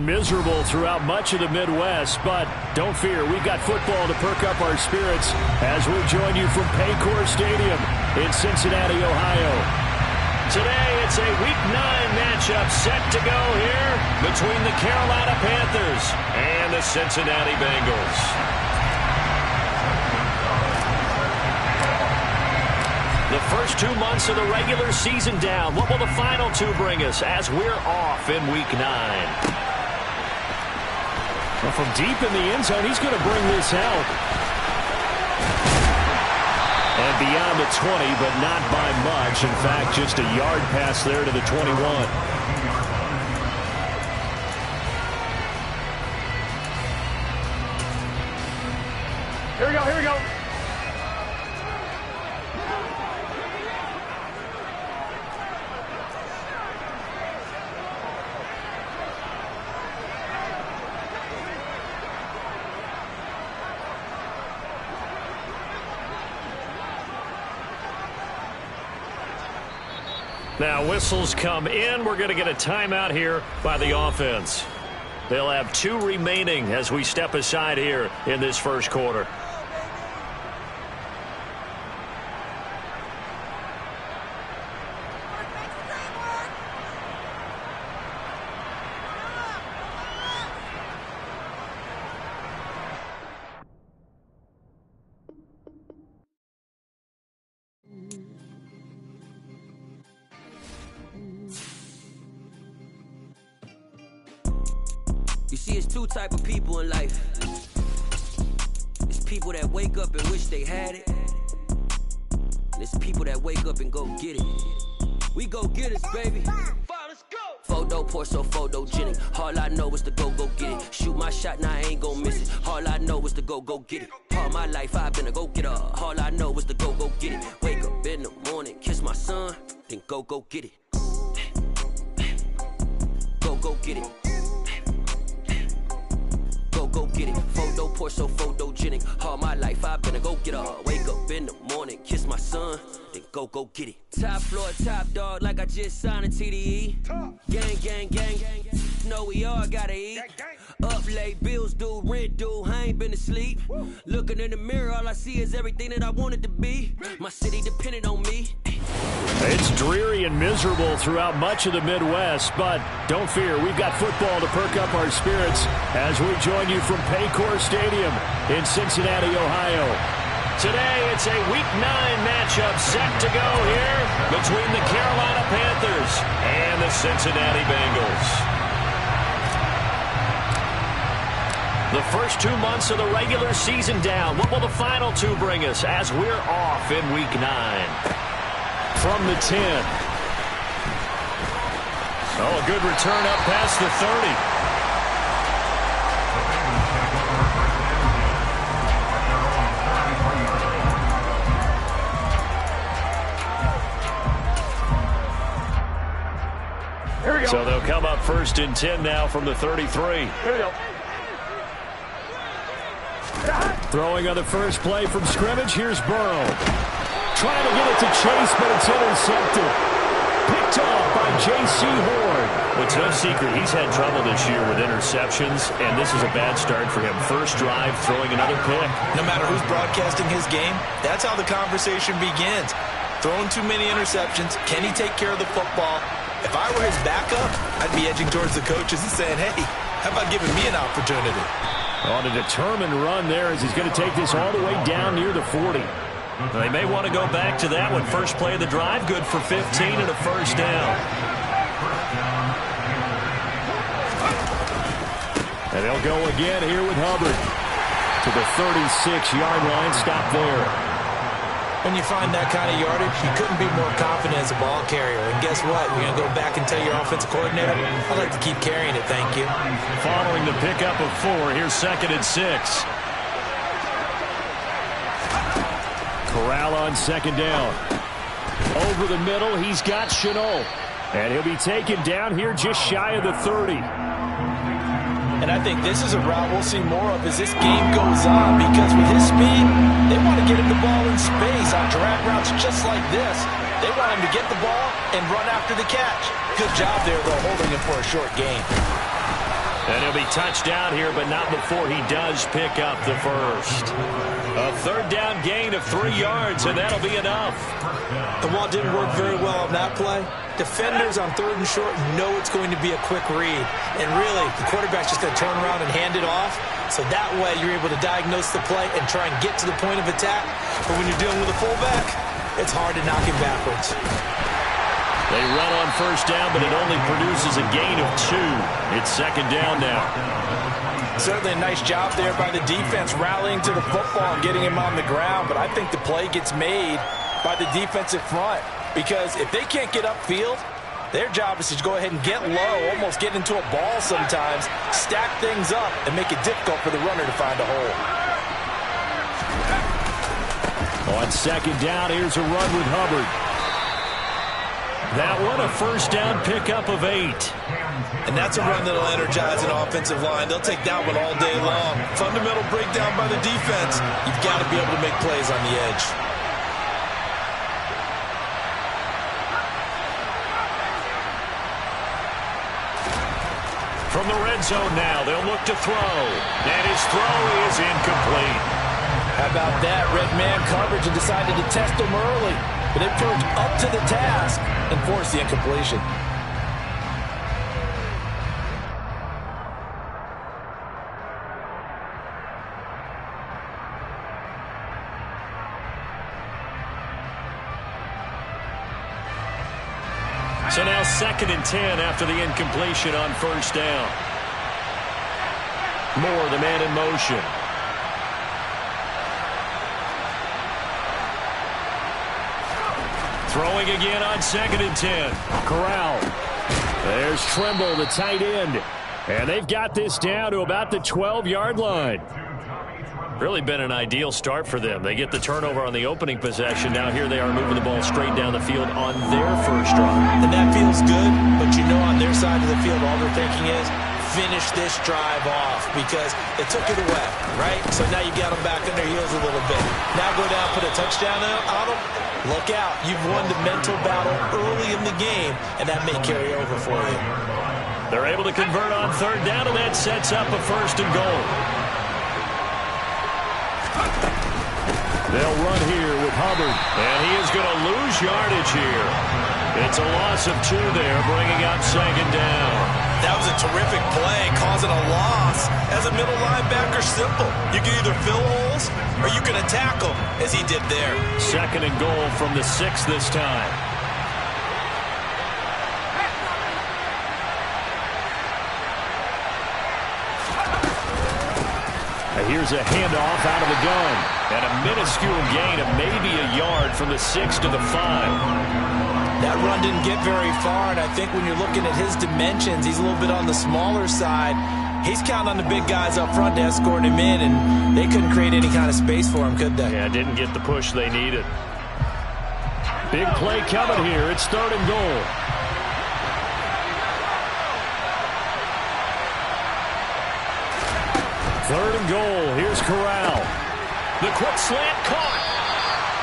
and miserable throughout much of the Midwest, but don't fear, we've got football to perk up our spirits as we join you from Paycor Stadium in Cincinnati, Ohio. Today, it's a Week 9 matchup set to go here between the Carolina Panthers and the Cincinnati Bengals. The first 2 months of the regular season down. What will the final 2 bring us as we're off in Week 9? Well, from deep in the end zone, he's going to bring this out. And beyond the 20, but not by much. In fact, just a yard pass there to the 21. Here we go, here we go. Now whistles come in. We're going to get a timeout here by the offense. They'll have 2 remaining as we step aside here in this first quarter. You see, it's 2 type of people in life. It's people that wake up and wish they had it. And it's people that wake up and go get it. We go get it, baby. Let's go. Photo pour so photogenic. All I know is to go get it. Shoot my shot, now I ain't gon' miss it. All I know is to go get it. All my life I've been a go-getter. All I know is to go get it. Wake up in the morning, kiss my son, then go get it. Go get it. Go get it. Photo pour so photogenic. All my life I've been a go-getter. Wake up in the morning, kiss my son, then go get it. Top floor, top dog, like I just signed a TDE. Gang. Know we all gotta eat. Up late, bills due, rent due, I ain't been asleep. Looking in the mirror, all I see is everything that I wanted to be. My city depended on me. It's dreary and miserable throughout much of the Midwest, but don't fear, we've got football to perk up our spirits as we join you from Paycor Stadium in Cincinnati, Ohio. Today, it's a Week 9 matchup set to go here between the Carolina Panthers and the Cincinnati Bengals. The first 2 months of the regular season down. What will the final 2 bring us as we're off in Week 9? From the 10. Oh, a good return up past the 30. Here we go. So they'll come up first and 10 now from the 33. Here we go. Throwing on the first play from scrimmage. Here's Burrow. Trying to get it to Chase, but it's intercepted. Picked off by J.C. Horn. It's no secret he's had trouble this year with interceptions, and this is a bad start for him. First drive, throwing another pick. No matter who's broadcasting his game, that's how the conversation begins. Throwing too many interceptions. Can he take care of the football? If I were his backup, I'd be edging towards the coaches and saying, hey, how about giving me an opportunity? On a determined run there as he's going to take this all the way down near the 40. They may want to go back to that one. First play of the drive, good for 15 and a first down. And they'll go again here with Hubbard. To the 36-yard line, stop there. When you find that kind of yardage, you couldn't be more confident as a ball carrier. And guess what? You're going to go back and tell your offensive coordinator, I'd like to keep carrying it, thank you. Following the pickup of 4, here's 2nd and 6. Corral on 2nd down. Over the middle, he's got Chenault. And he'll be taken down here just shy of the 30. And I think this is a route we'll see more of as this game goes on, because with his speed, they want to get him the ball in space on drag routes just like this. They want him to get the ball and run after the catch. Good job there, though, holding him for a short gain. And he'll be touched down here, but not before he does pick up the first. A third down gain of 3 yards, and that'll be enough. And while it didn't work very well on that play, defenders on 3rd and short know it's going to be a quick read. And really, the quarterback's just going to turn around and hand it off. So that way, you're able to diagnose the play and try and get to the point of attack. But when you're dealing with a fullback, it's hard to knock him backwards. They run on first down, but it only produces a gain of 2. It's 2nd down now. Certainly a nice job there by the defense rallying to the football and getting him on the ground. But I think the play gets made by the defensive front. Because if they can't get upfield, their job is to go ahead and get low, almost get into a ball sometimes, stack things up, and make it difficult for the runner to find a hole. On 2nd down, here's a run with Hubbard. That one, a first down pickup of 8. And that's a run that'll energize an offensive line. They'll take that one all day long. Fundamental breakdown by the defense. You've got to be able to make plays on the edge. From the red zone now, they'll look to throw. And his throw is incomplete. How about that? Red man coverage and decided to test him early. But it proved up to the task and forced the incompletion. So now 2nd and 10 after the incompletion on first down. Moore, the man in motion. Throwing again on 2nd and 10. Corral. There's Trimble, the tight end. And they've got this down to about the 12-yard line. Really been an ideal start for them. They get the turnover on the opening possession. Now here they are moving the ball straight down the field on their first drive. And that feels good, but you know on their side of the field all they're thinking is finish this drive off because they took it away, right? So now you got them back on their heels a little bit. Now go down, put a touchdown on them. Look out. You've won the mental battle early in the game, and that may carry over for you. They're able to convert on 3rd down, and that sets up a 1st and goal. They'll run here with Hubbard, and he is going to lose yardage here. It's a loss of 2 there, bringing up 2nd down. That was a terrific play, causing a loss. As a middle linebacker, simple. You can either fill holes or you can attack them, as he did there. 2nd and goal from the 6 this time. Here's a handoff out of the gun. And a minuscule gain of maybe a yard from the 6 to the 5. That run didn't get very far, and I think when you're looking at his dimensions, he's a little bit on the smaller side. He's counting on the big guys up front to escort him in, and they couldn't create any kind of space for him, could they? Yeah, didn't get the push they needed. Big play coming here. It's 3rd and goal. Third and goal. Here's Corral. The quick slant caught.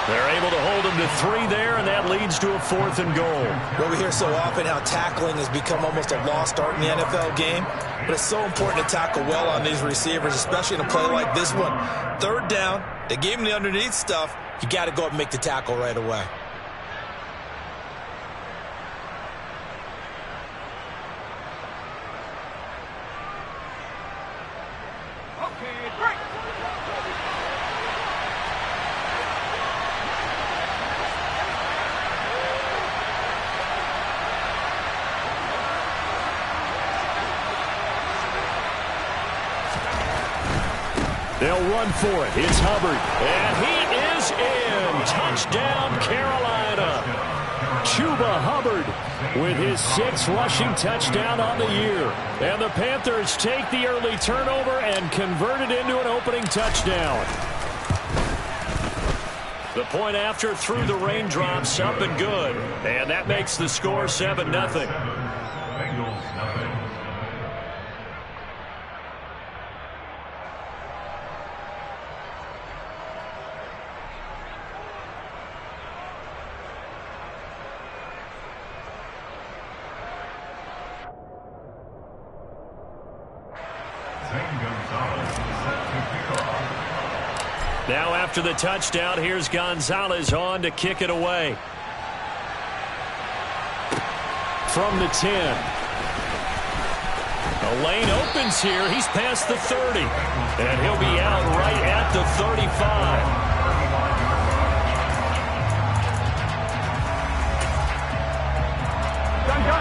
They're able to hold him to 3 there, and that leads to a 4th and goal. Well, we hear so often how tackling has become almost a lost art in the NFL game, but it's so important to tackle well on these receivers, especially in a play like this one. 3rd down, they gave him the underneath stuff. You got to go up and make the tackle right away. They'll run for it. It's Hubbard. And he is in. Touchdown, Carolina. Chuba Hubbard with his 6th rushing touchdown on the year. And the Panthers take the early turnover and convert it into an opening touchdown. The point after through the raindrops, up and good. And that makes the score 7-0. Now after the touchdown, here's Gonzalez on to kick it away. From the 10. The lane opens here. He's past the 30. And he'll be out right at the 35.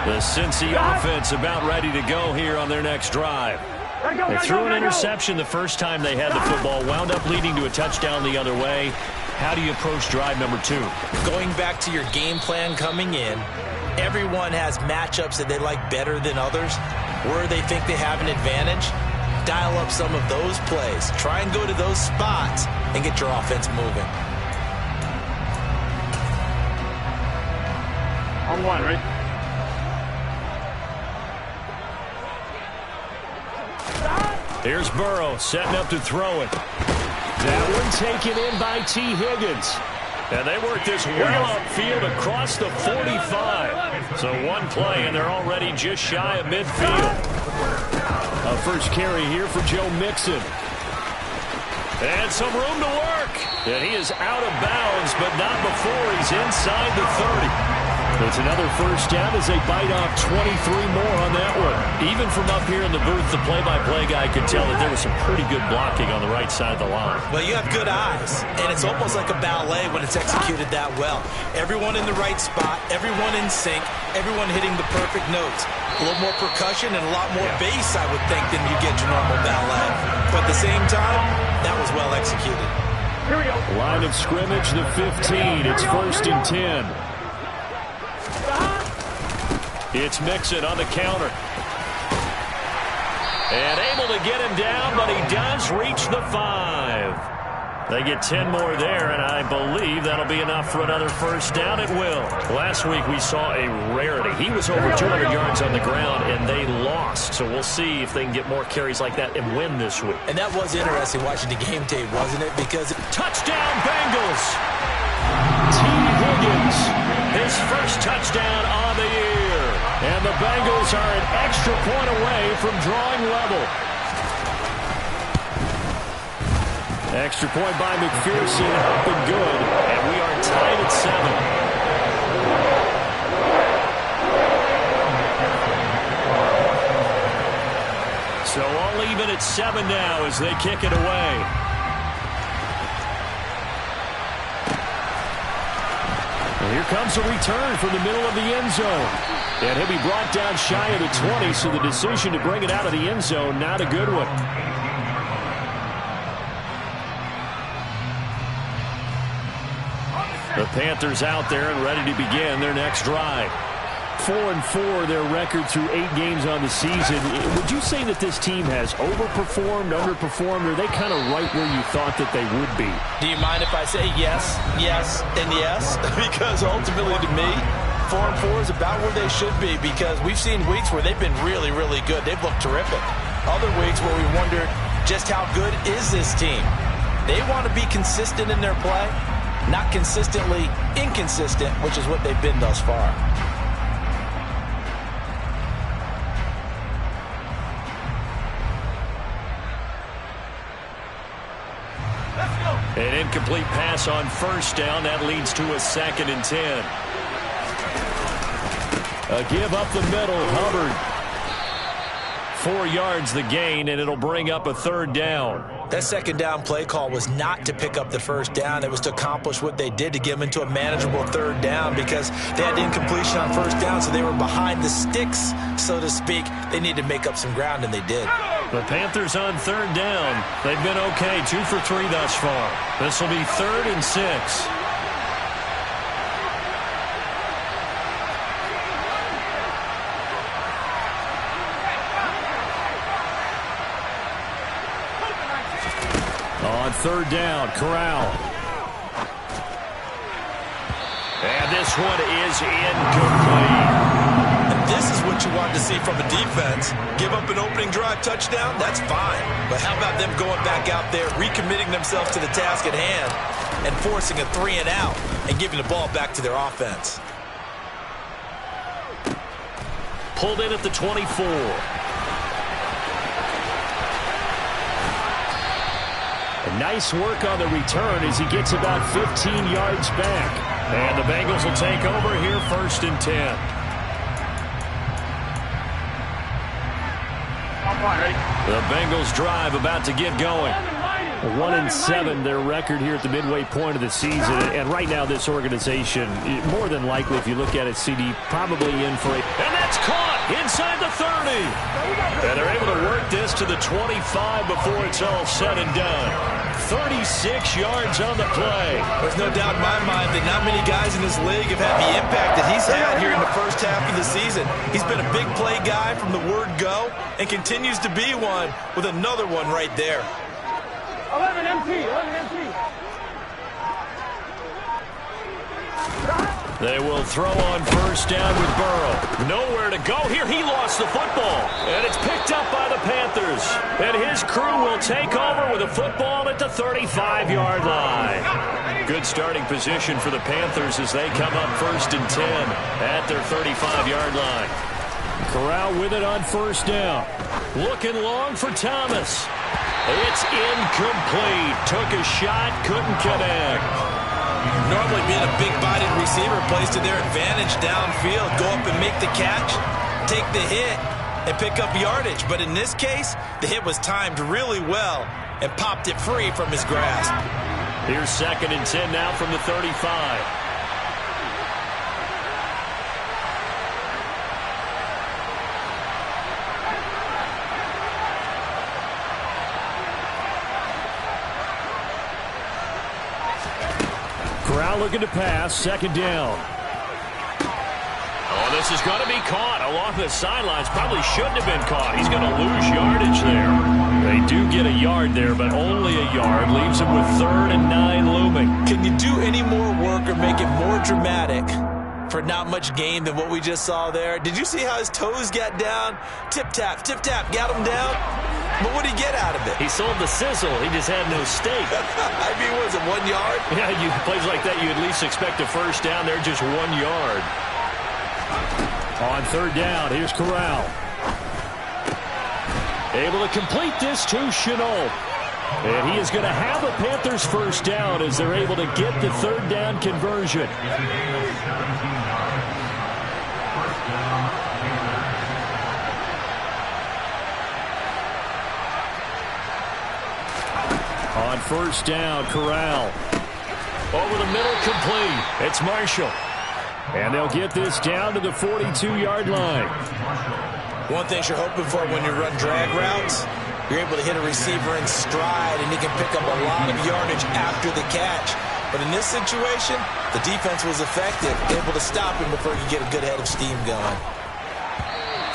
The Cincy offense about ready to go here on their next drive. They threw an interception the first time they had the football, wound up leading to a touchdown the other way. How do you approach drive number 2? Going back to your game plan coming in, everyone has matchups that they like better than others, where they think they have an advantage. Dial up some of those plays. Try and go to those spots and get your offense moving. On one, right? Here's Burrow setting up to throw it. That one taken in by T. Higgins. And they work this well upfield across the 45. So one play, and they're already just shy of midfield. A first carry here for Joe Mixon. And some room to work. And he is out of bounds, but not before he's inside the 30. It's another first down as they bite off 23 more on that one. Even from up here in the booth, the play-by-play guy could tell that there was some pretty good blocking on the right side of the line. Well, you have good eyes, and it's almost like a ballet when it's executed that well. Everyone in the right spot, everyone in sync, everyone hitting the perfect notes. A little more percussion and a lot more bass, I would think, than you get your normal ballet. But at the same time, that was well executed. Here we go. Line of scrimmage, the 15. It's 1st and 10. It's Mixon on the counter. And able to get him down, but he does reach the 5. They get 10 more there, and I believe that'll be enough for another first down. It will. Last week we saw a rarity. He was over 200 yards on the ground, and they lost. So we'll see if they can get more carries like that and win this week. And that was interesting watching the game tape, wasn't it? Because touchdown Bengals! T. Higgins, his first touchdown on the year. And the Bengals are an extra point away from drawing level. Extra point by McPherson, up and good. And we are tied at 7. So all even at 7 now as they kick it away. And here comes a return from the middle of the end zone. And he'll be brought down shy of the 20, so the decision to bring it out of the end zone, not a good one. The Panthers out there and ready to begin their next drive. 4-4 their record through 8 games on the season. Would you say that this team has overperformed, underperformed, or are they kind of right where you thought that they would be? Do you mind if I say yes, yes, and yes? Because ultimately to me, 4-4 is about where they should be, because we've seen weeks where they've been really, really good. They've looked terrific. Other weeks where we wondered just how good is this team. They want to be consistent in their play, not consistently inconsistent, which is what they've been thus far. An incomplete pass on first down. That leads to a 2nd and 10. A give up the middle. Hubbard. 4 yards the gain, and it'll bring up a 3rd down. That 2nd down play call was not to pick up the 1st down. It was to accomplish what they did, to get them into a manageable 3rd down, because they had incompletion on 1st down, so they were behind the sticks, so to speak. They needed to make up some ground, and they did. The Panthers on 3rd down. They've been okay, 2 for 3 thus far. This will be 3rd and 6. On 3rd down, Corral. And this one is incomplete. This is what you want to see from a defense. Give up an opening drive touchdown, that's fine. But how about them going back out there, recommitting themselves to the task at hand, and forcing a 3-and-out and giving the ball back to their offense? Pulled in at the 24. Nice work on the return as he gets about 15 yards back. And the Bengals will take over here 1st and 10. The Bengals drive about to get going. 1-7 their record here at the midway point of the season. And right now this organization, more than likely if you look at it, CD, probably in for a... And that's caught inside the 30. And they're able to work this to the 25 before it's all said and done. 36 yards on the play. There's no doubt in my mind that not many guys in this league have had the impact that he's had here in the first half of the season. He's been a big play guy from the word go and continues to be one with another one right there. 11 MT, 11 MT. They will throw on 1st down with Burrow. Nowhere to go here. He lost the football. And it's picked up by the Panthers. And his crew will take over with a football at the 35-yard line. Good starting position for the Panthers as they come up 1st and 10 at their 35-yard line. Corral with it on 1st down. Looking long for Thomas. It's incomplete. Took a shot, couldn't connect. Normally being a big-bodied receiver plays to their advantage downfield. Go up and make the catch, take the hit, and pick up yardage. But in this case, the hit was timed really well and popped it free from his grasp. Here's 2nd and 10 now from the 35. Corral looking to pass, 2nd down. Oh, this is going to be caught along the sidelines. Probably shouldn't have been caught. He's going to lose yardage there. They do get a yard there, but only a yard. Leaves him with 3rd and 9 looming. Can you do any more work or make it more dramatic for not much gain than what we just saw there? Did you see how his toes got down? Tip-tap, got him down. But what did he get out of it? He sold the sizzle. He just had no steak. I mean, was it 1 yard? Yeah, plays like that, you at least expect a 1st down. They're just 1 yard. On 3rd down, here's Corral. Able to complete this to Chenault. And he is going to have a Panthers 1st down as they're able to get the 3rd down conversion. On 1st down, Corral. Over the middle, complete. It's Marshall. And they'll get this down to the 42-yard line. One thing you're hoping for when you run drag routes, you're able to hit a receiver in stride, and he can pick up a lot of yardage after the catch. But in this situation, the defense was effective, able to stop him before he could get a good head of steam going.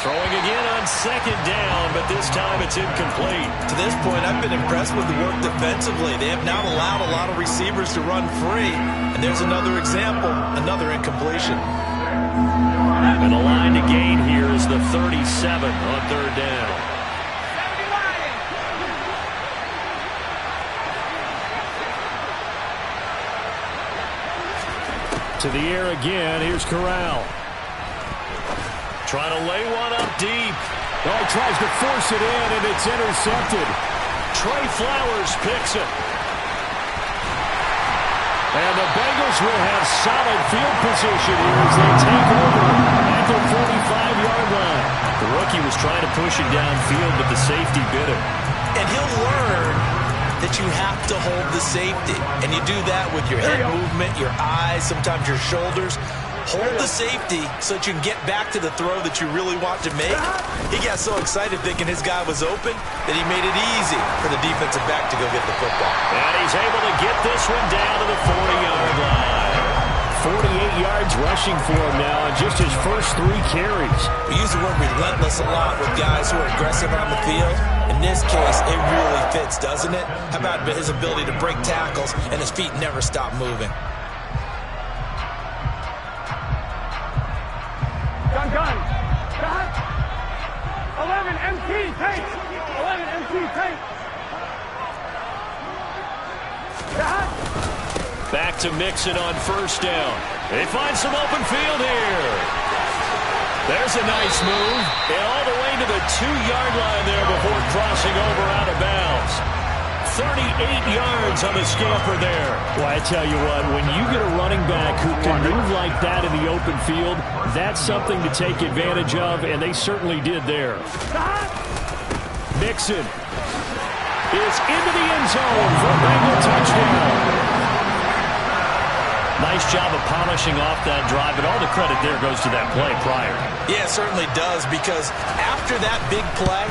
Throwing again on 2nd down, but this time it's incomplete. To this point, I've been impressed with the work defensively. They have not allowed a lot of receivers to run free. And there's another example, another incompletion. And the line to gain here is the 37 on 3rd down. To the air again, here's Corral. Trying to lay one up deep. Oh, he tries to force it in, and it's intercepted. Trey Flowers picks it. And the Bengals will have solid field position here as they take over at the 45-yard line. The rookie was trying to push it downfield, but the safety bit him. And he'll learn that you have to hold the safety. And you do that with your head movement, your eyes, sometimes your shoulders. Hold the safety so that you can get back to the throw that you really want to make. He got so excited thinking his guy was open that he made it easy for the defensive back to go get the football. And he's able to get this one down to the 40-yard line. 48 yards rushing for him now on just his first 3 carries. We use the word relentless a lot with guys who are aggressive on the field. In this case, it really fits, doesn't it? How about his ability to break tackles and his feet never stop moving? Gun. 11 MT, take. 11 MT, take. Back to Mixon on 1st down. They find some open field here. There's a nice move. And all the way to the 2-yard line there before crossing over out of bounds. 38 8 yards on the scamper there. Well, I tell you what, when you get a running back who can move like that in the open field, that's something to take advantage of, and they certainly did there. Mixon is into the end zone for a Bengal touchdown. Nice job of polishing off that drive, but all the credit there goes to that play prior. Yeah, it certainly does, because after that big play,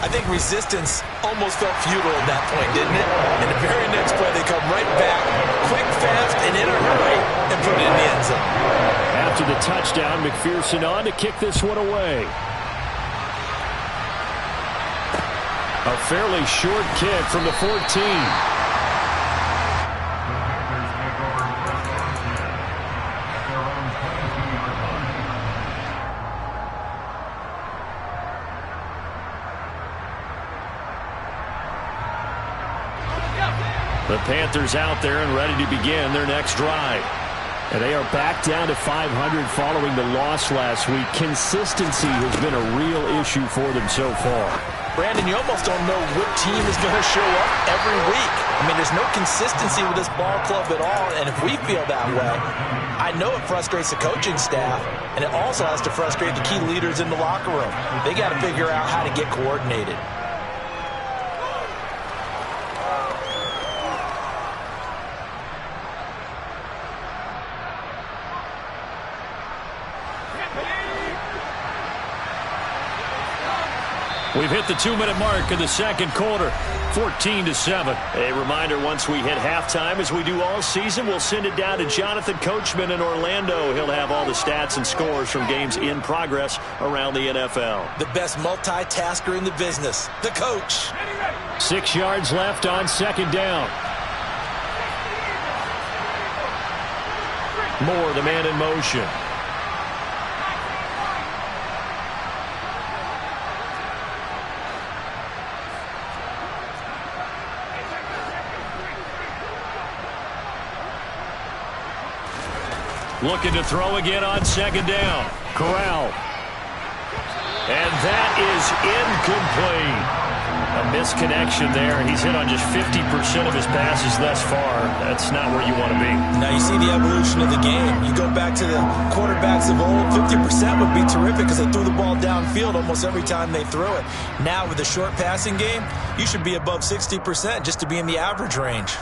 I think resistance almost felt futile at that point, didn't it? And the very next play, they come right back, quick, fast, and in a hurry, and put it in the end zone. After the touchdown, McPherson on to kick this one away. A fairly short kick from the 14. The Panthers out there and ready to begin their next drive. And they are back down to 500 following the loss last week. Consistency has been a real issue for them so far. Brandon, you almost don't know what team is going to show up every week. I mean, there's no consistency with this ball club at all, and if we feel that way, I know it frustrates the coaching staff, and it also has to frustrate the key leaders in the locker room. They got to figure out how to get coordinated. We've hit the 2-minute mark in the second quarter, 14-7. A reminder, once we hit halftime, as we do all season, we'll send it down to Jonathan Coachman in Orlando. He'll have all the stats and scores from games in progress around the NFL. The best multitasker in the business, the coach. 6 yards left on second down. Moore, the man in motion. Looking to throw again on second down. Corral. And that is incomplete. A misconnection there. He's hit on just 50% of his passes thus far. That's not where you want to be. Now you see the evolution of the game. You go back to the quarterbacks of old, 50% would be terrific because they threw the ball downfield almost every time they threw it. Now with the short passing game, you should be above 60% just to be in the average range.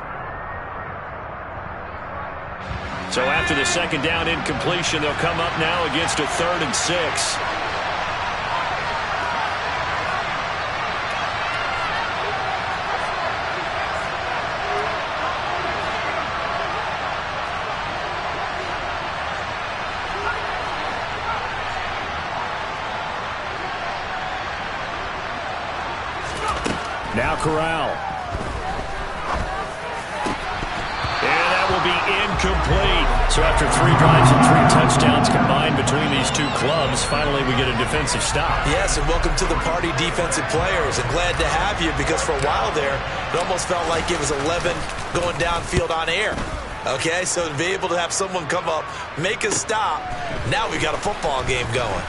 So after the second down incompletion, they'll come up now against a 3rd and 6. Now Corral. Will be incomplete. So after 3 drives and 3 touchdowns combined between these two clubs, finally we get a defensive stop. Yes, and welcome to the party, defensive players. And glad to have you, because for a while there, it almost felt like it was 11 going downfield on air. Okay, so to be able to have someone come up, make a stop, now we got a football game going.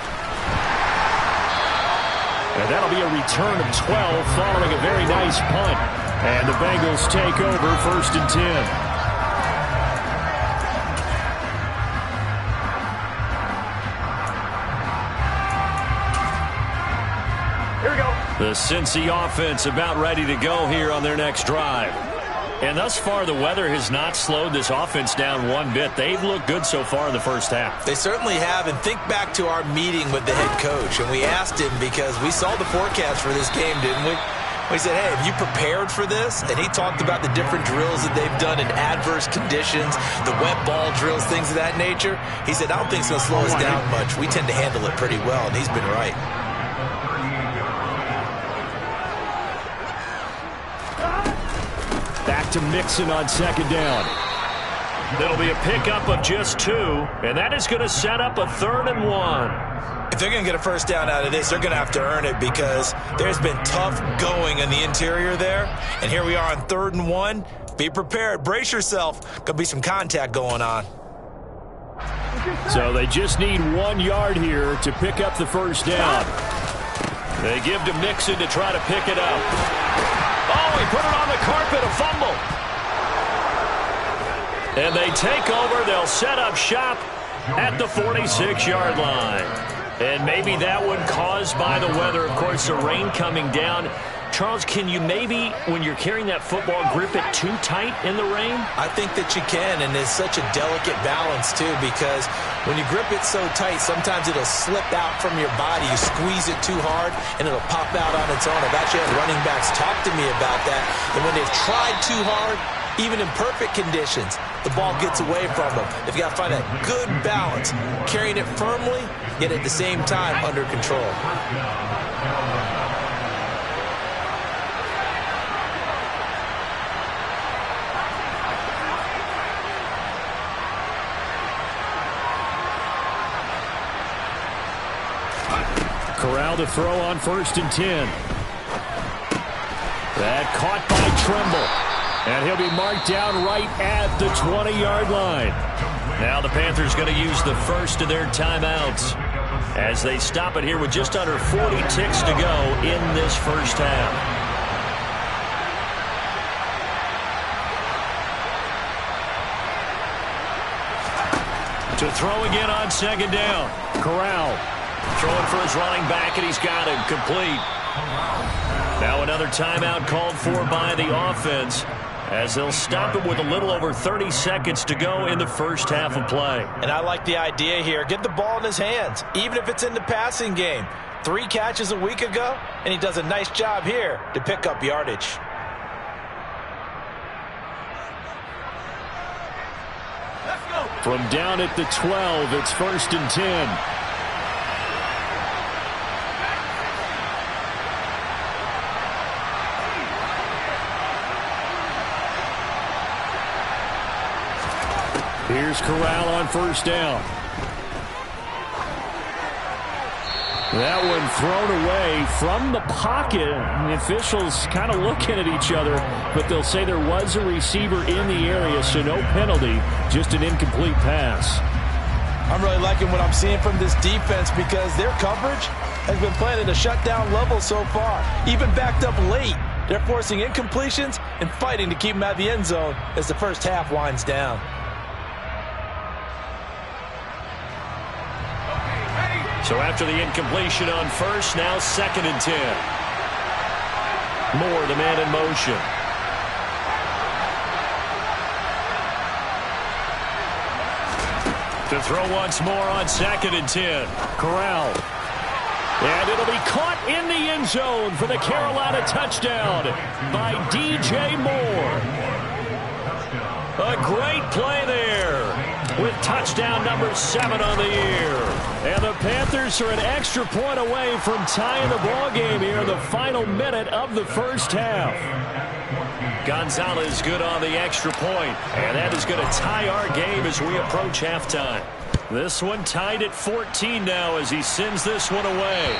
And that'll be a return of 12 following a very nice punt. And the Bengals take over 1st and 10. The Cincy offense about ready to go here on their next drive. And thus far, the weather has not slowed this offense down one bit. They've looked good so far in the first half. They certainly have. And think back to our meeting with the head coach. And we asked him, because we saw the forecast for this game, didn't we? We said, hey, have you prepared for this? And he talked about the different drills that they've done in adverse conditions, the wet ball drills, things of that nature. He said, I don't think it's going to slow us down much. We tend to handle it pretty well, and he's been right. Back to Mixon on second down. There'll be a pickup of just 2, and that is going to set up a 3rd and 1. If they're going to get a first down out of this, they're going to have to earn it, because there's been tough going in the interior there. And here we are on 3rd and 1. Be prepared. Brace yourself. Going to be some contact going on. So they just need 1 yard here to pick up the first down. They give to Mixon to try to pick it up. Oh, he put it on the carpet. A And they take over. They'll set up shop at the 46-yard line. And maybe that one caused by the weather. Of course, the rain coming down. Charles, can you maybe, when you're carrying that football, grip it too tight in the rain? I think that you can, and it's such a delicate balance, too, because when you grip it so tight, sometimes it'll slip out from your body. You squeeze it too hard, and it'll pop out on its own. I've actually had running backs talk to me about that, and when they've tried too hard, even in perfect conditions, the ball gets away from them. They've got to find that good balance, carrying it firmly, yet at the same time under control. Corral to throw on 1st and 10. That caught by Trimble. And he'll be marked down right at the 20-yard line. Now the Panthers going to use the first of their timeouts as they stop it here with just under 40 ticks to go in this first half. To throw again on 2nd down. Corral throwing for his running back, and he's got him complete. Now another timeout called for by the offense as they'll stop it with a little over 30 seconds to go in the first half of play. And I like the idea here. Get the ball in his hands, even if it's in the passing game. 3 catches a week ago, and he does a nice job here to pick up yardage. From down at the 12, it's 1st and 10. Here's Corral on 1st down. That one thrown away from the pocket. The officials kind of looking at each other, but they'll say there was a receiver in the area, so no penalty, just an incomplete pass. I'm really liking what I'm seeing from this defense because their coverage has been playing at a shutdown level so far. Even backed up late, they're forcing incompletions and fighting to keep them out of the end zone as the first half winds down. So after the incompletion on 1st, now 2nd and 10. Moore, the man in motion. To throw once more on 2nd and 10. Corral. And it'll be caught in the end zone for the Carolina touchdown by DJ Moore. A great play there with touchdown number 7 on the year. And the Panthers are an extra point away from tying the ball game here in the final minute of the first half. Gonzalez good on the extra point, and that is going to tie our game as we approach halftime. This one tied at 14 now as he sends this one away.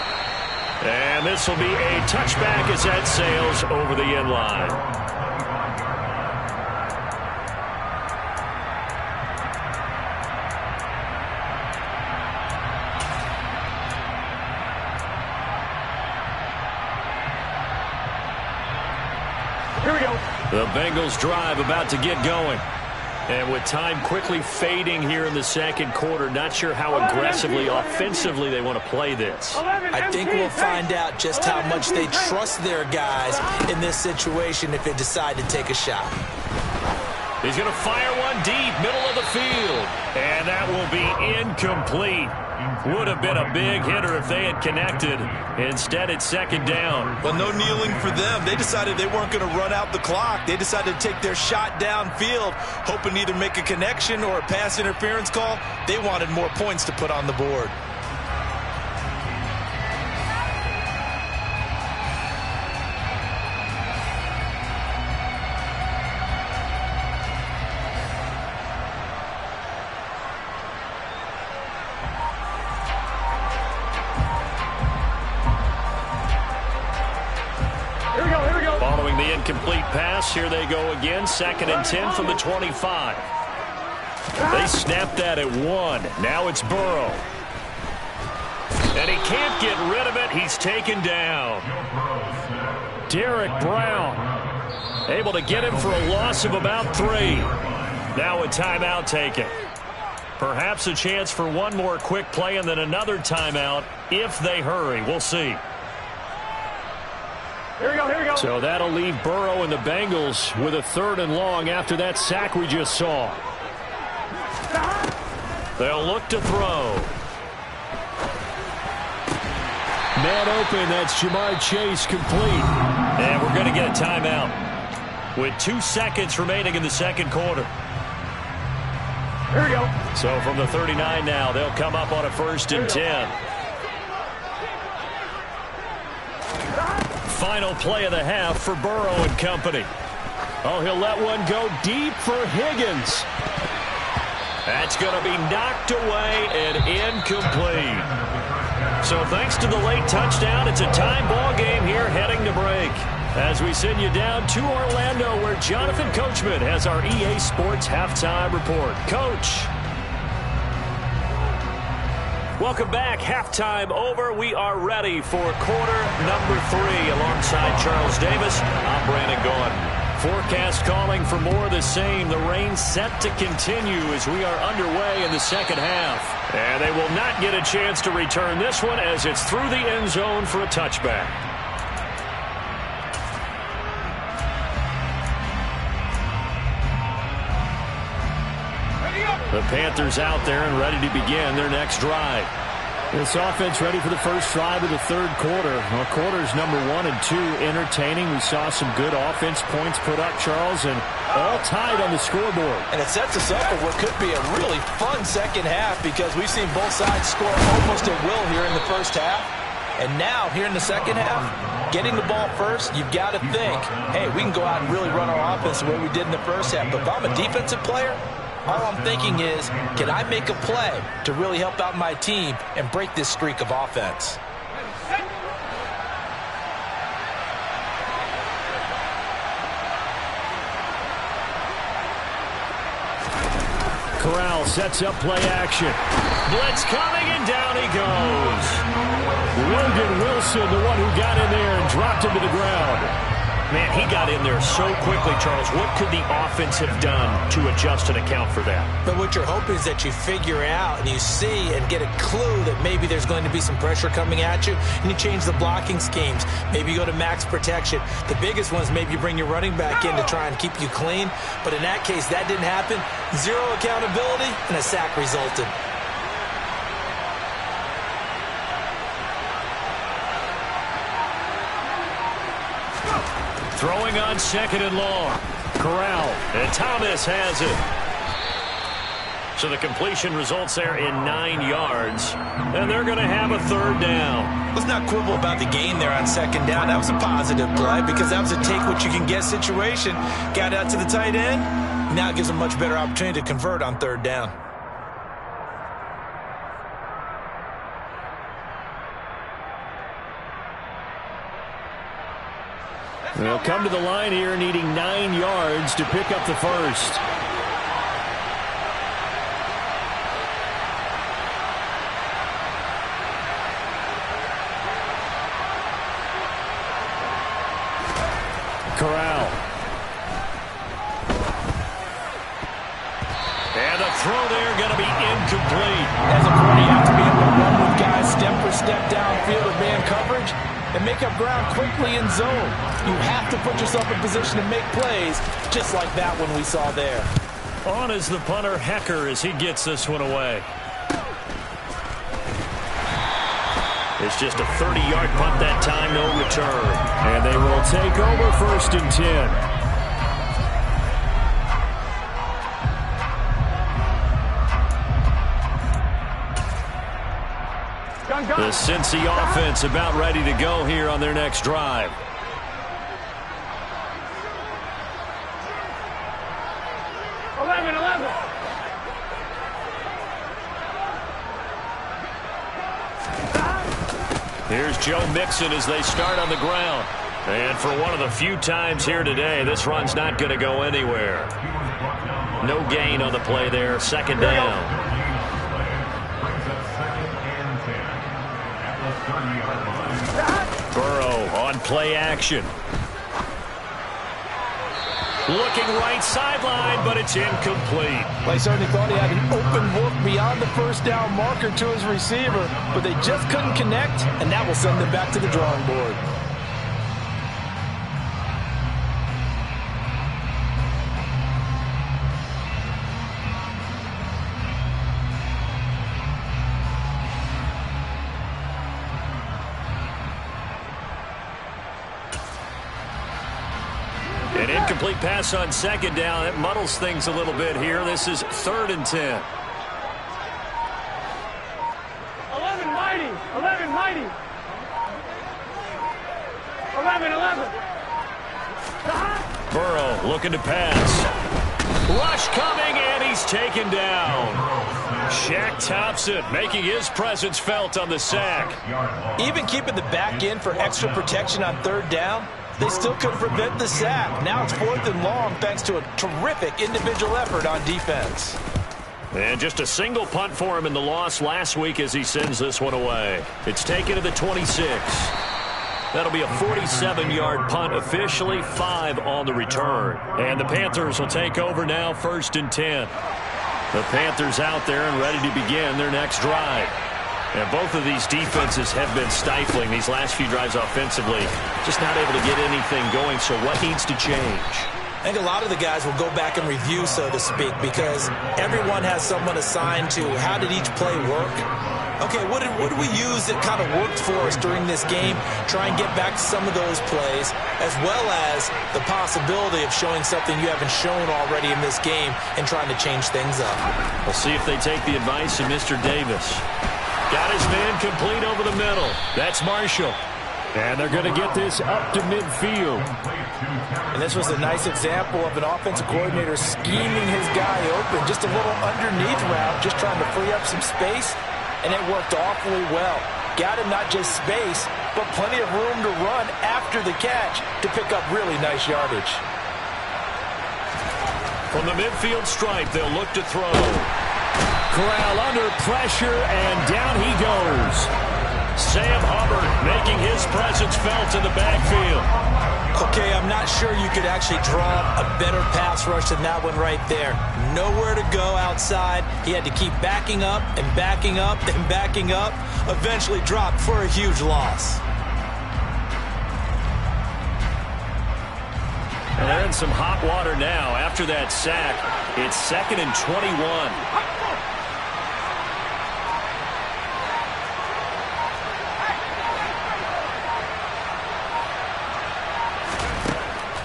And this will be a touchback as that sails over the end line. The Bengals drive about to get going. And with time quickly fading here in the second quarter, not sure how aggressively, offensively they want to play this. I think we'll find out just how much they trust their guys in this situation if they decide to take a shot. He's going to fire one deep, middle of the field. And that will be incomplete. Would have been a big hitter if they had connected. Instead, it's 2nd down. Well, no kneeling for them. They decided they weren't going to run out the clock. They decided to take their shot downfield, hoping to either make a connection or a pass interference call. They wanted more points to put on the board. Following the incomplete pass, here they go again. 2nd and 10 from the 25. They snapped that at 1. Now it's Burrow. And he can't get rid of it. He's taken down. Derek Brown able to get him for a loss of about 3. Now a timeout taken. Perhaps a chance for one more quick play and then another timeout if they hurry. We'll see. Here we go, here we go. So that'll leave Burrow and the Bengals with a 3rd and long after that sack we just saw. They'll look to throw. Man open, that's Jamar Chase complete. And we're going to get a timeout with 2 seconds remaining in the second quarter. Here we go. So from the 39 now, they'll come up on a 1st and 10. Final play of the half for Burrow and company. Oh, he'll let one go deep for Higgins. That's going to be knocked away and incomplete. So thanks to the late touchdown, it's a time ball game here heading to break. As we send you down to Orlando, where Jonathan Coachman has our EA Sports Halftime Report. Coach. Welcome back. Halftime over. We are ready for quarter number 3 alongside Charles Davis. I'm Brandon Gordon. Forecast calling for more of the same. The rain set to continue as we are underway in the second half. And they will not get a chance to return this one as it's through the end zone for a touchback. The Panthers out there and ready to begin their next drive. This offense ready for the first drive of the 3rd quarter. Well, quarters number 1 and 2 entertaining. We saw some good offense points put up, Charles, and all tied on the scoreboard. And it sets us up for what could be a really fun second half because we've seen both sides score almost at will here in the first half. And now, here in the second half, getting the ball first, you've got to think, hey, we can go out and really run our offense the way we did in the first half. But if I'm a defensive player, all I'm thinking is, can I make a play to really help out my team and break this streak of offense? Corral sets up play action. Blitz coming, and down he goes. Logan Wilson, the one who got in there and dropped him to the ground. Man, he got in there so quickly, Charles. What could the offense have done to adjust and account for that? But what you're hoping is that you figure out and you see and get a clue that maybe there's going to be some pressure coming at you, and you change the blocking schemes. Maybe you go to max protection. The biggest one is maybe you bring your running back in to try and keep you clean. But in that case, that didn't happen. 0 accountability, and a sack resulted. Throwing on 2nd and long. Corral, and Thomas has it. So the completion results there in 9 yards, and they're going to have a 3rd down. Let's not quibble about the gain there on 2nd down. That was a positive play because that was a take-what-you-can-get situation. Got out to the tight end. Now it gives them a much better opportunity to convert on 3rd down. They'll come to the line here needing 9 yards to pick up the first. Corral. And the throw there going to be incomplete. As a quarter, you have to be able to run with guys step for step downfield of man coverage and make up ground quickly in zone. You have to put yourself in position to make plays, just like that one we saw there. On is the punter, Hecker, as he gets this one away. It's just a 30-yard punt that time, no return. And they will take over 1st and 10. The Cincy offense about ready to go here on their next drive. Here's Joe Mixon as they start on the ground. And for one of the few times here today, this run's not going to go anywhere. No gain on the play there. 2nd down. Burrow on play action. Looking right sideline, but it's incomplete. Well, he certainly thought he had an open look beyond the first down marker to his receiver, but they just couldn't connect, and that will send them back to the drawing board. An incomplete pass on second down. It muddles things a little bit here. This is 3rd and 10. 11 mighty. 11 mighty. 11. Burrow looking to pass. Rush coming, and he's taken down. Shaq Thompson making his presence felt on the sack. Even keeping the back end for extra protection on 3rd down, they still couldn't prevent the sack. Now it's 4th and long thanks to a terrific individual effort on defense. And just a single punt for him in the loss last week as he sends this one away. It's taken to the 26. That'll be a 47-yard punt, officially 5 on the return. And the Panthers will take over now, 1st and 10. The Panthers out there and ready to begin their next drive. And both of these defenses have been stifling these last few drives offensively. Just not able to get anything going, so what needs to change? I think a lot of the guys will go back and review, so to speak, because everyone has someone assigned to how did each play work. Okay, what did we use that kind of worked for us during this game? Try and get back to some of those plays, as well as the possibility of showing something you haven't shown already in this game and trying to change things up. We'll see if they take the advice of Mr. Davis. Got his man complete over the middle. That's Marshall. And they're going to get this up to midfield. And this was a nice example of an offensive coordinator scheming his guy open. Just a little underneath route, just trying to free up some space. And it worked awfully well. Got him not just space, but plenty of room to run after the catch to pick up really nice yardage. From the midfield stripe, they'll look to throw. Corral under pressure, and down he goes. Sam Hubbard making his presence felt in the backfield. Okay, I'm not sure you could actually draw a better pass rush than that one right there. Nowhere to go outside. He had to keep backing up and backing up and backing up. Eventually dropped for a huge loss. And they're in some hot water now after that sack. It's 2nd and 21.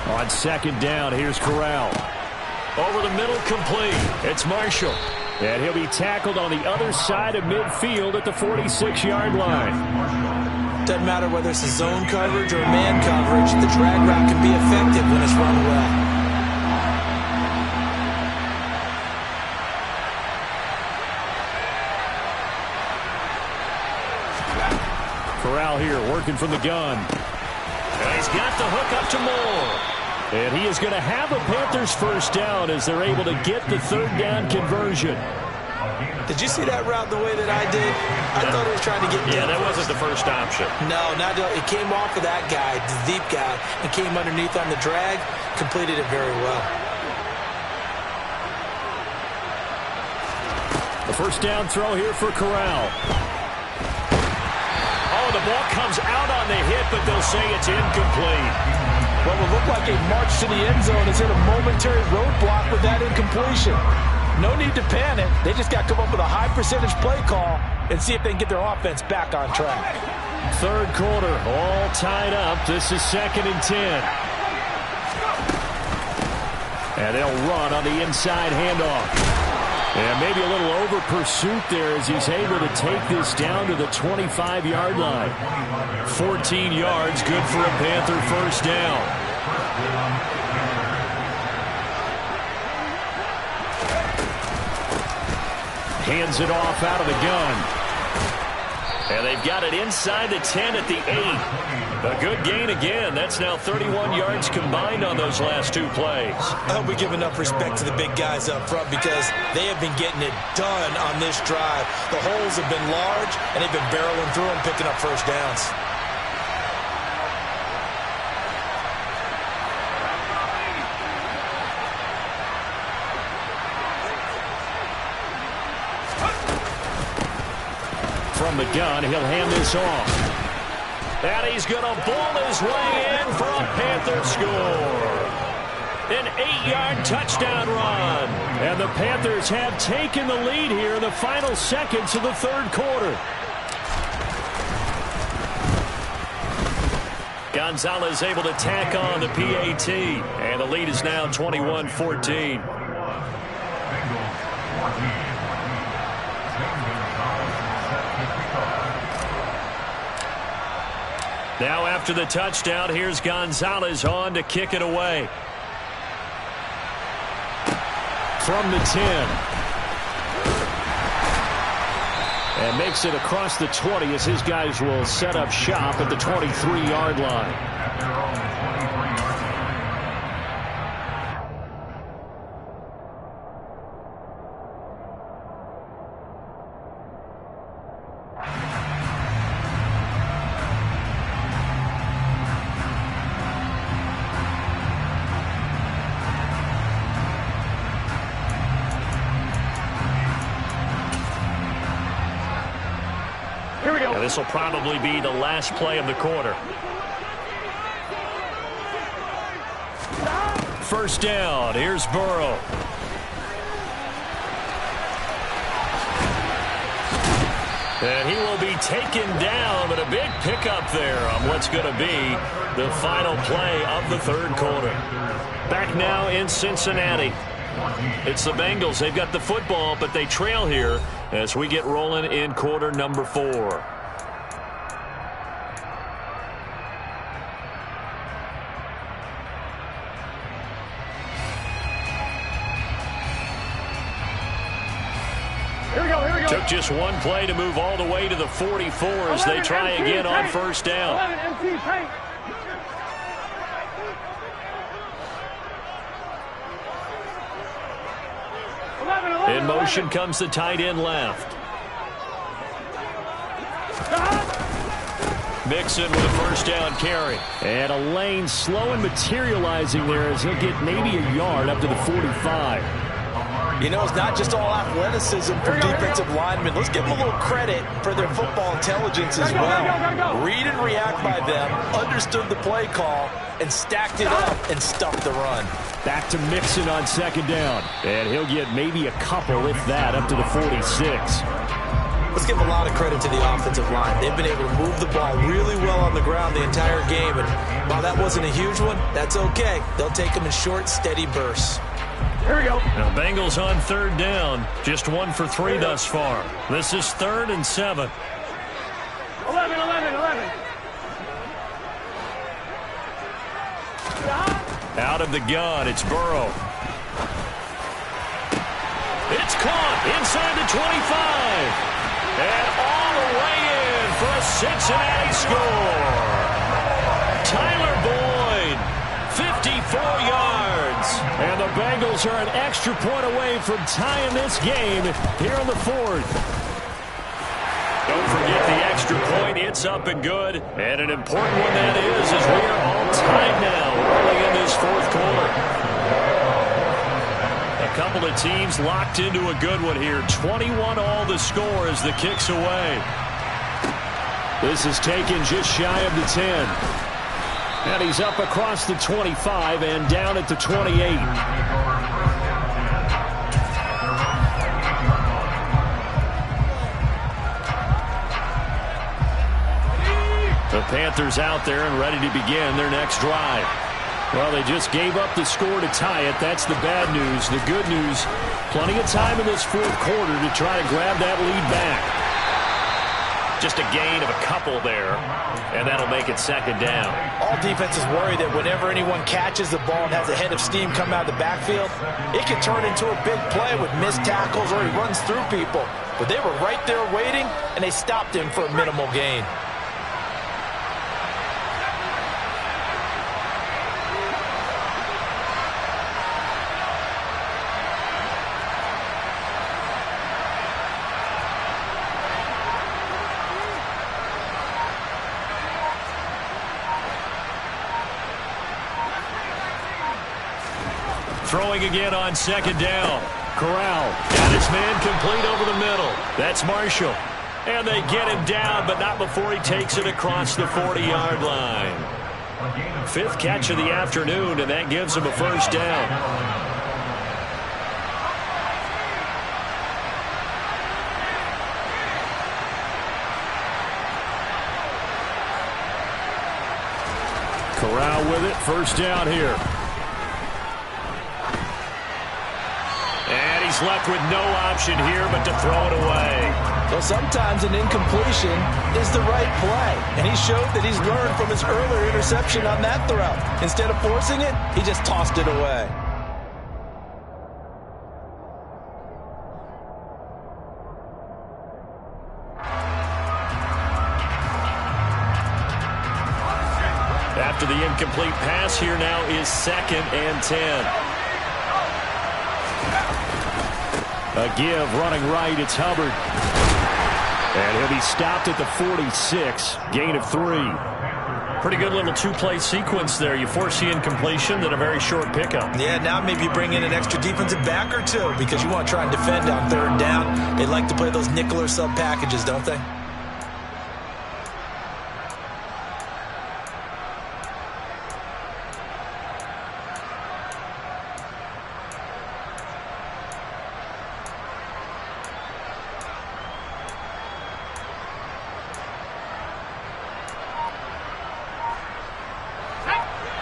On 2nd down, here's Corral. Over the middle, complete. It's Marshall. And he'll be tackled on the other side of midfield at the 46-yard line. Doesn't matter whether it's a zone coverage or man coverage, the drag route can be effective when it's run well. Corral here working from the gun. And he's got the hook up to Moore. And he is going to have a Panthers first down as they're able to get the 3rd down conversion. Did you see that route the way that I did? I thought he was trying to get down. Yeah, that wasn't the first option. No, it came off of that guy, the deep guy, and came underneath on the drag, completed it very well. The first down throw here for Corral. Oh, the ball comes out on the hit, but they'll say it's incomplete. What will look like a march to the end zone is hit a momentary roadblock with that incompletion. No need to panic. They just got to come up with a high percentage play call and see if they can get their offense back on track. 3rd quarter, all tied up. This is 2nd and 10. And they'll run on the inside handoff. And maybe a little over pursuit there as he's able to take this down to the 25-yard line. 14 yards, good for a Panther first down. Hands it off out of the gun. And they've got it inside the 10 at the 8. A good gain again. That's now 31 yards combined on those last 2 plays. I hope we give enough respect to the big guys up front because they have been getting it done on this drive. The holes have been large, and they've been barreling through them, picking up first downs. from the gun. He'll hand this off. And he's going to bowl his way in for a Panther score. An 8-yard touchdown run. And the Panthers have taken the lead here in the final seconds of the third quarter. Gonzalez able to tack on the PAT. And the lead is now 21-14. Now after the touchdown, here's Gonzalez on to kick it away. From the 10. And makes it across the 20 as his guys will set up shop at the 23-yard line. This will probably be the last play of the quarter. First down. Here's Burrow. And he will be taken down, but a big pickup there on what's going to be the final play of the third quarter. Back now in Cincinnati. It's the Bengals. They've got the football, but they trail here as we get rolling in quarter number 4. Took just one play to move all the way to the 44 as they try again on first down. In motion comes the tight end left. Mixon with a first down carry. And a lane slow and materializing there as he'll get maybe a yard up to the 45. You know, it's not just all athleticism for defensive linemen. Let's give them a little credit for their football intelligence as well. Read and react by them, understood the play call, and stacked it up and stuffed the run. Back to Mixon on second down. And he'll get maybe a couple, if that, up to the 46. Let's give a lot of credit to the offensive line. They've been able to move the ball really well on the ground the entire game. And while that wasn't a huge one, that's okay. They'll take them in short, steady bursts. Here we go. Now Bengals on third down. Just 1 for 3 thus far. This is 3rd and 7. 11. Out of the gun, it's Burrow. It's caught inside the 25. And all the way in for a Cincinnati score. Tyler Boyd, 54 yards. And the Bengals are an extra point away from tying this game here in the 4th. Don't forget the extra point. It's up and good. And an important one that is as we are all tied now early in this 4th quarter. A couple of teams locked into a good one here. 21 all the score as the kick's away. This is taken just shy of the 10. And he's up across the 25 and down at the 28. The Panthers out there and ready to begin their next drive. Well, they just gave up the score to tie it. That's the bad news. The good news, plenty of time in this 4th quarter to try to grab that lead back. Just a gain of a couple there, and that'll make it 2nd down. All defenses worry that whenever anyone catches the ball and has a head of steam come out of the backfield, it can turn into a big play with missed tackles or he runs through people. But they were right there waiting, and they stopped him for a minimal gain. Throwing again on 2nd down. Corral got his man complete over the middle. That's Marshall. And they get him down, but not before he takes it across the 40-yard line. 5th catch of the afternoon, and that gives him a first down. Corral with it, first down here. And he's left with no option here but to throw it away. Well, sometimes an incompletion is the right play. And he showed that he's learned from his earlier interception on that throw. Instead of forcing it, he just tossed it away. After the incomplete pass, here now is 2nd and 10. A give, running right, it's Hubbard. And he'll be stopped at the 46, gain of 3. Pretty good little two-play sequence there. You force the incompletion, then a very short pickup. Yeah, now maybe you bring in an extra defensive back or two because you want to try and defend on 3rd down. They like to play those nickel or sub packages, don't they?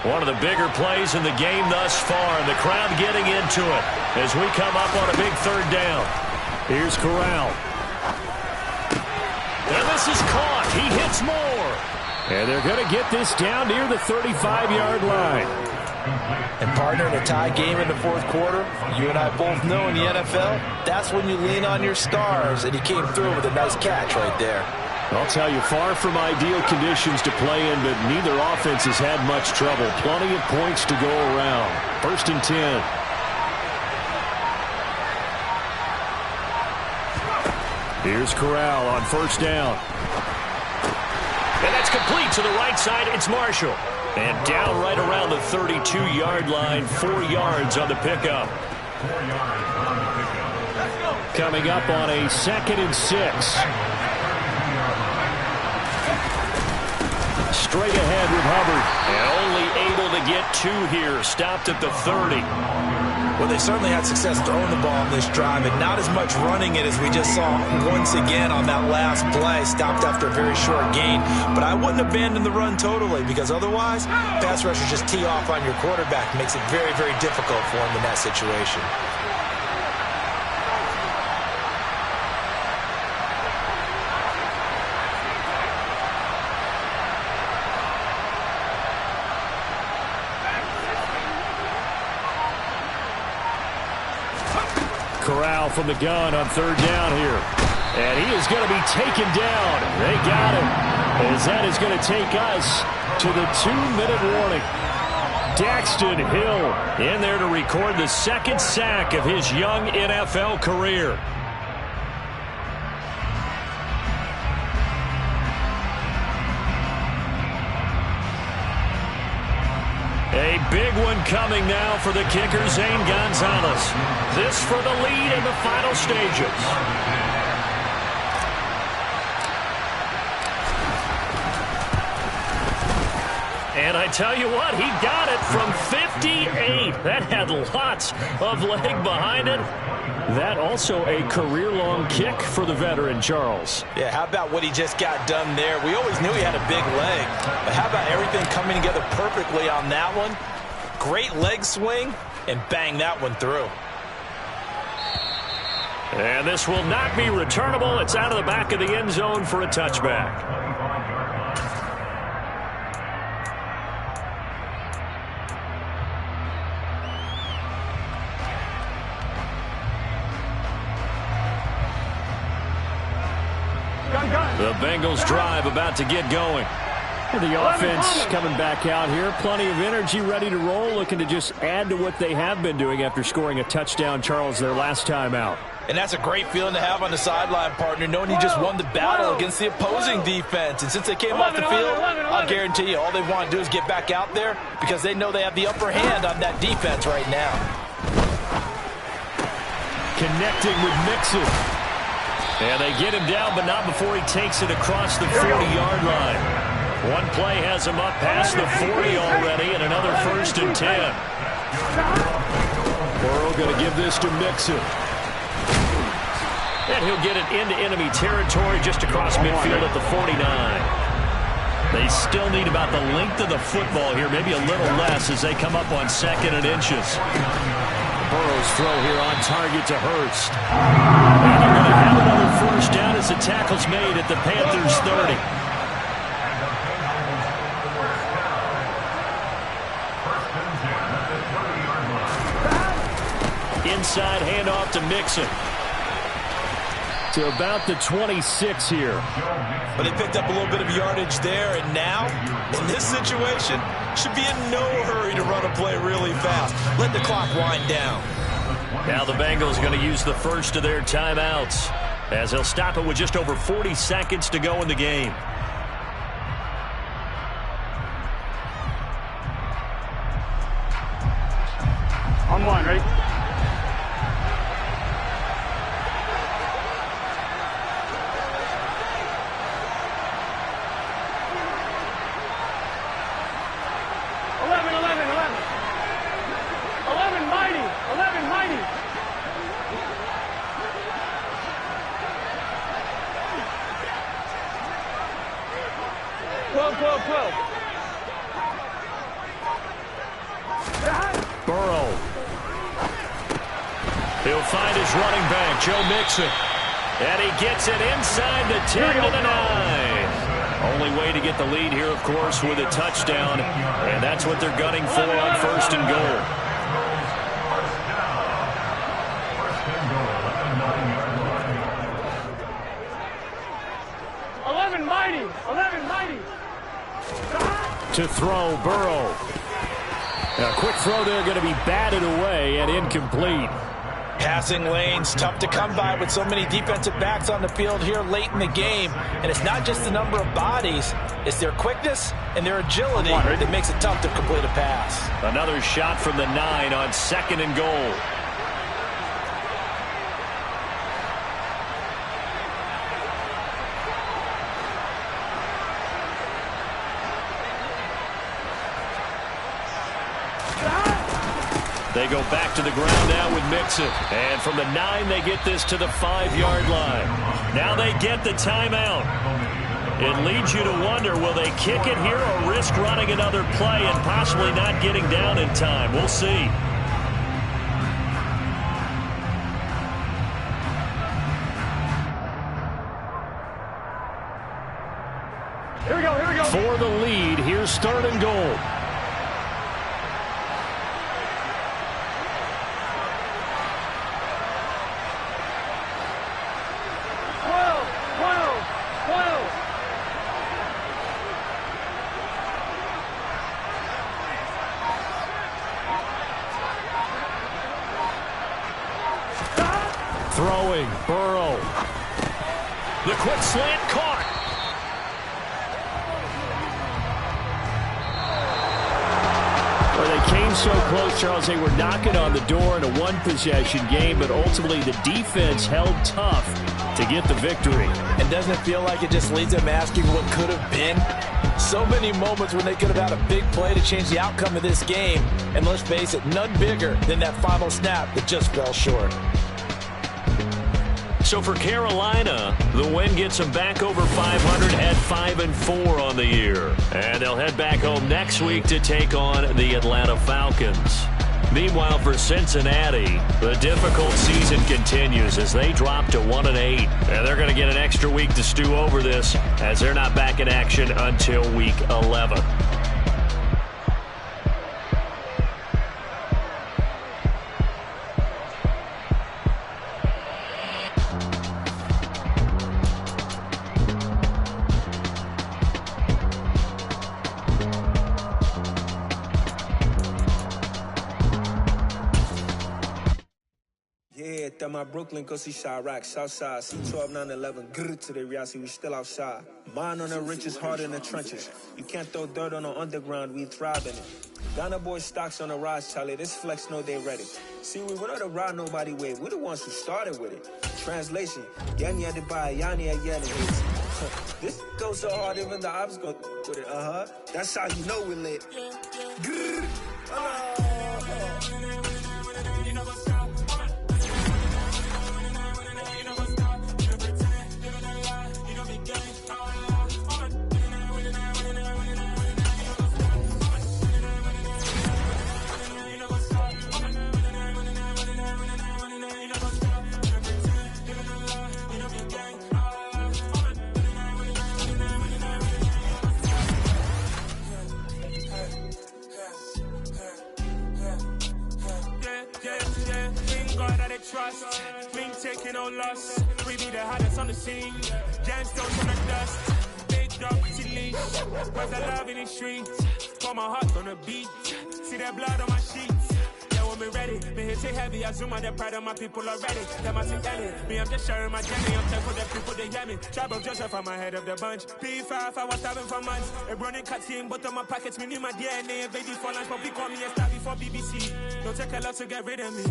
One of the bigger plays in the game thus far, and the crowd getting into it as we come up on a big 3rd down. Here's Corral. And this is caught. He hits more. And they're going to get this down near the 35-yard line. And partner, in a tie game in the 4th quarter, you and I both know in the NFL, that's when you lean on your stars, and he came through with a nice catch right there. I'll tell you, far from ideal conditions to play in, but neither offense has had much trouble. Plenty of points to go around. 1st and 10. Here's Corral on 1st down. And that's complete to the right side. It's Marshall. And down right around the 32-yard line. 4 yards on the pickup. Coming up on a 2nd and 6. Straight ahead with Hubbard. And only able to get 2 here. Stopped at the 30. Well, they certainly had success throwing the ball on this drive, and not as much running it as we just saw once again on that last play. Stopped after a very short gain. But I wouldn't abandon the run totally, because otherwise, pass rushers just tee off on your quarterback. Makes it very, very difficult for him in that situation. Corral from the gun on 3rd down here. And he is going to be taken down. They got him. As that is going to take us to the 2-minute warning. Daxton Hill in there to record the 2nd sack of his young NFL career. A big one coming now for the kicker, Zane Gonzalez. This for the lead in the final stages. And I tell you what, he got it from 58. That had lots of leg behind it. That also a career-long kick for the veteran, Charles. Yeah, how about what he just got done there? We always knew he had a big leg, but how about everything coming together perfectly on that one? Great leg swing, and bang that one through. And this will not be returnable. It's out of the back of the end zone for a touchback. The Bengals drive about to get going. The offense coming back out here. Plenty of energy, ready to roll, looking to just add to what they have been doing after scoring a touchdown, Charles, their last time out. And that's a great feeling to have on the sideline, partner, knowing you just won the battle against the opposing defense. And since they came off the field, I'll guarantee you all they want to do is get back out there because they know they have the upper hand on that defense right now. Connecting with Mixon. And they get him down, but not before he takes it across the 40-yard line. One play has him up past the 40 already, and another 1st and 10. Burrow going to give this to Mixon. And he'll get it into enemy territory just across midfield at the 49. They still need about the length of the football here, maybe a little less as they come up on 2nd and inches. Burrow's throw here on target to Hurst. And they're going to have another 1st down as the tackle's made at the Panthers' 30. Inside handoff to Mixon. To about the 26 here. But they picked up a little bit of yardage there, and now, in this situation, should be in no hurry to run a play really fast. Let the clock wind down. Now the Bengals going to use the first of their timeouts, as they'll stop it with just over 40 seconds to go in the game. On one, ready? Burrow. He'll find his running back, Joe Mixon. And he gets it inside the 10 to the 9. Only way to get the lead here, of course, with a touchdown. And that's what they're gunning for on 1st and goal. To throw, Burrow. A quick throw there, going to be batted away and incomplete. Passing lanes, tough to come by with so many defensive backs on the field here late in the game. And it's not just the number of bodies, it's their quickness and their agility that makes it tough to complete a pass. Another shot from the 9 on 2nd and goal. They go back to the ground now with Mixon. And from the 9, they get this to the 5-yard line. Now they get the timeout. It leads you to wonder, will they kick it here or risk running another play and possibly not getting down in time? We'll see. Here we go, here we go. For the lead, here's 3rd and goal. Throwing, Burrow. The quick slant caught. Well, they came so close, Charles. They were knocking on the door in a one-possession game, but ultimately the defense held tough to get the victory. And doesn't it feel like it just leads them asking what could have been? So many moments when they could have had a big play to change the outcome of this game. And let's face it, none bigger than that final snap that just fell short. So for Carolina, the win gets them back over 500 at 5-4 on the year. And they'll head back home next week to take on the Atlanta Falcons. Meanwhile, for Cincinnati, the difficult season continues as they drop to 1-8. And they're going to get an extra week to stew over this as they're not back in action until week 11. Yeah, that my Brooklyn, cause he shot rock, Southside, C12, 911, grrr to the reality, we still outside. Mine on the riches, hard in the trenches. You can't throw dirt on the underground, we thrive in it. Ghana boy stocks on the rise, Charlie, this flex know they ready. See, we were not the ride nobody with, we the ones who started with it. Translation, Yanni had to buy, Yanni had yet hits. This goes so hard, even the ops go with it, That's how you know we're lit. Grrr. Trust, we ain't taking no loss. We be the hottest on the scene. Gemstones on the dust. Big dog, pretty leash. Cause I love in the streets. Pour my heart on the beat. See that blood on my sheets. Yeah, when we ready, me hit it heavy. I zoom out the pride of my people already. Them I see Ellie. Me, I'm just sharing my journey. I'm thankful that people they hear me. Trouble Joseph, I'm ahead of the bunch. P5, I was starving for months. A running cutscene, but on my pockets, me need my DNA. Baby for lunch, but we call me a star before BBC. Don't take a lot to get rid of me. Me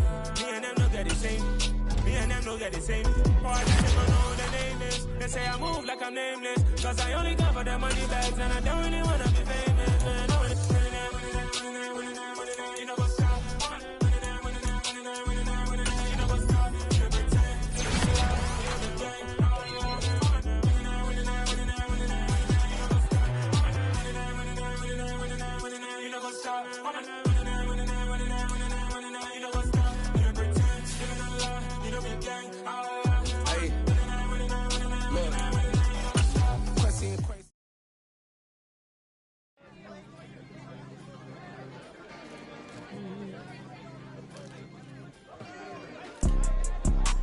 and them know that the same. Me and them know that the same. Boy, I don't know what the name is. They say I move like I'm nameless. Cause I only come for the money bags and I don't really wanna be famous. Man, you know what's up. You know what's up. You pretend. You know what's up.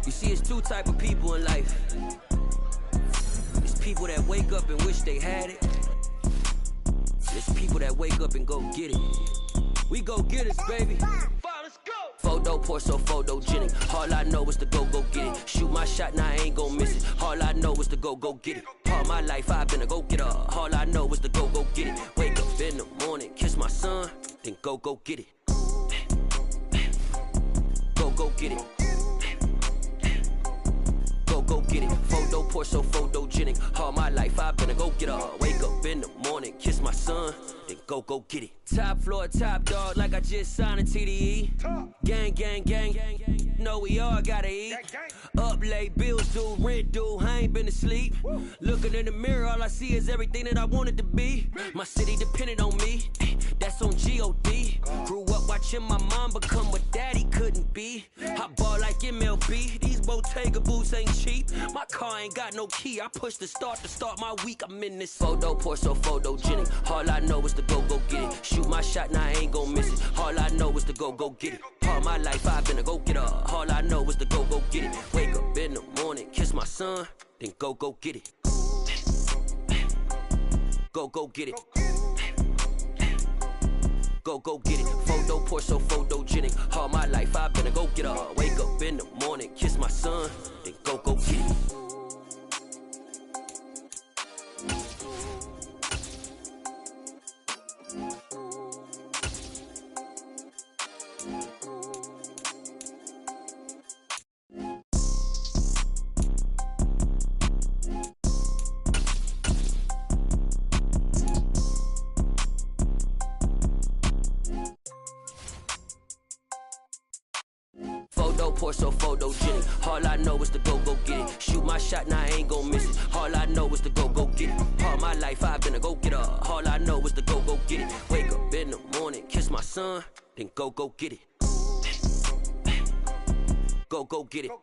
You see, it's two type of people in life. It's people that wake up and wish they had it. It's people that wake up and go get it. We go get it, baby. Let's go. Photo pour so photogenic. All I know is to go get it. Shoot my shot, now I ain't gon' miss it. All I know is to go get it. All my life I've been a go getter. All I know is to go get it. Wake up in the morning, kiss my son, then go get it. Go get it. Go get it. Photo pour so photogenic. All my life I've been a go getter. Wake up in the morning, kiss my son, then go get it. Top floor, top dog, like I just signed a TDE. Gang, gang, gang, gang, gang. Know we all gotta eat. Up late, bills due, rent due. I ain't been asleep. Looking in the mirror, all I see is everything that I wanted to be. My city depended on me. That's on G.O.D. Grew up watching my mom become what daddy couldn't be. I ball like MLB. These Bottega boots ain't cheap. My car ain't got no key. I push the start to start my week. I'm in this photo pour so photogenic. All I know is to go get it. Shoot my shot, now I ain't gon' miss it. All I know is to go get it. All my life I've been a go getter. All I know is to go get it. Wake up in the morning, kiss my son, then go get it. Go get it. Go get it. Photo pour so photogenic. All my life I've been a go getter. Wake up in the morning, kiss my son, then go get it. Pour so photogenic. All I know is to go get it. Shoot my shot, now I ain't gon' miss it. All I know is to go get it. All my life I've been a go getter. All I know is to go get it. Wake up in the morning, kiss my son, then go get it. Go get it.